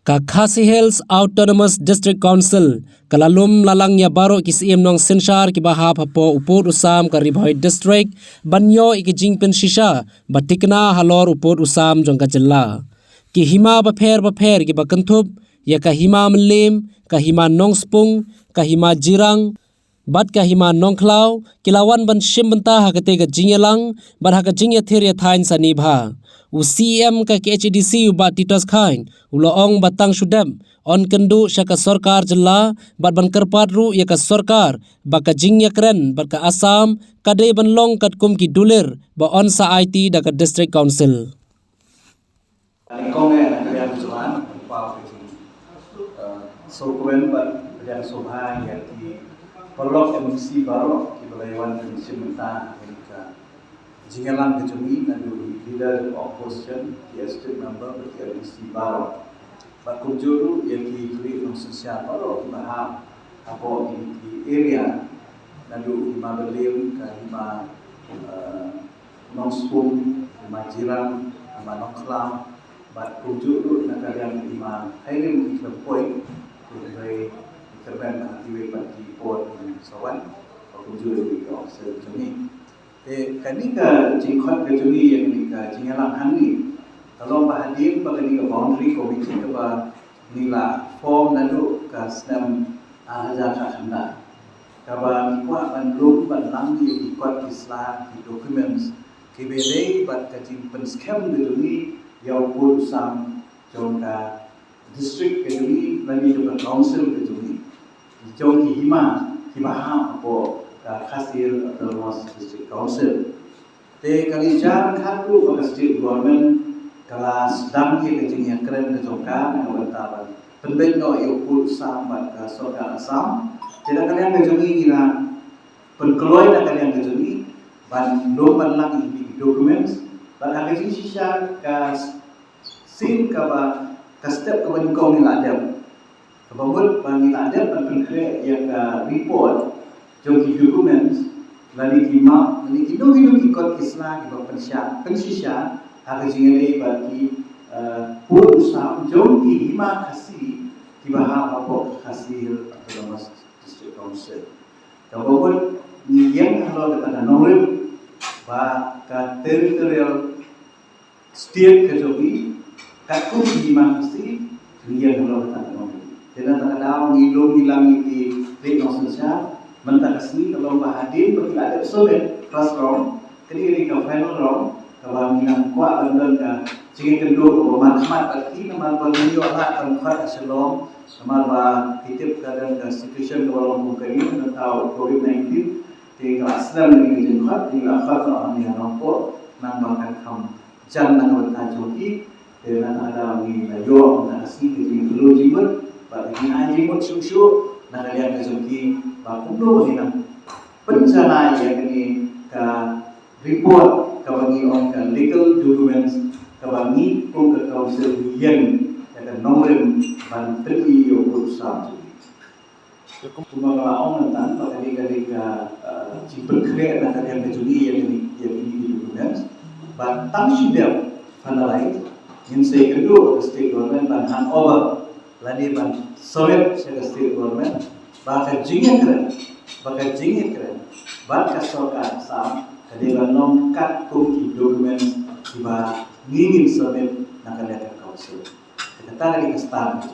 Ka Khasi Hills Autonomous District Council kalalum lalangnya baro kisiem nong sensar ki bahap hapo upod usam ka Ribhoi District banyo ikijing pen shisha batikna halor upod usam jong ka jilla ki hima baper ki bakanthub ya ka hima melim ka hima nong spung ka hima jirang bat ka hima nongklau kilawan ban shim benta ha kate ka jingelang bat ha ka jingya theria thain sanibha UCM ka KHDC ubat titas khain uloong batang sudam on kendu syaka sarkar jella bat ban kerpat ru ya ka sarkar baka jingya kren bat ka Assam kade ban long kat kum ki dulir ba on sa IT da ka district council Kongnya yang Tuhan upah sokumen pada sohan yang di perlok MC baru di Belawan Komisi Mentah Amerika. Jingalan kejumi nadu leader opposition di state member di MC baru. Bakul juru yang di create sosial baru baham apa di area nadu lima belim ke lima nongspung lima jirang lima nongklam. Bat kunjuk tu nak kalian lima hari ni kita poin dari kerana di website di port sawan kunjuk lebih ke officer macam ni. Kani ke jingkot ke juni yang ni ke jingalang hani. Kalau bahadir bagi ke boundary committee ke bah nila form nado ke senam ajar khanda. Kaba kuat bandung bandang di kuat Islam di documents kibere bat ke jingpen scam ke juni yang pun usam jongka district ke juni lagi juga council ke juni jongki hima hima apa Khasi Autonomous District Council te kali jarang khatu ke state government kelas dam ke jingnya keren ke jongka ngawanta penben no yang pun usam bat ke sarkar Assam tidak kalian ke juni gila penkeluai nak kalian ke juni ban do ban lagi documents Bahagian sisa kas sim kaba step kaba kau ni ladam. Kaba mul bang ni ladam pentingnya yang report jauh documents lagi map lagi hidup ikut Islam kaba pensisa ada jingle bagi urusan jauh hima kasih kibah apa kasih Autonomous District Council. Kaba mul ni yang kalau kita nomor ba territorial state kejogi kaku lima mesti dunia kalau tak mau. Jadi tak ada ngilung hilang di regional sosial mentah kesini kalau bahadir bagi ada solid first round kini ke final round kalau minang kuat dan ke jika kedua kalau manfaat bagi nama bagi orang tempat selong sama ba hitip kadang ke situation kalau mungkin atau COVID-19 di kelas dalam ini jenhat di akhir orang yang nampak nambakan kamu jangan nak joki dengan ada ni layo nak si di dulu jimat bagi ni jimat susu nak lihat joki bakulo ni nak pencana yang ini ke report ke bagi on ke legal documents ke bagi pun ke council yang ke nomor ban tri yo urusan cuma kalau orang tentang bagi jipun kaya nak kalian kejuni yang ini documents batang sudah finalize yang saya kedua state government ban handover lagi ban solid saya state government bahkan jingin keren bahkan sarkar Assam kadiban nongkat kunci dokumen tiba ngingin solid nak kalian council kita lagi ke start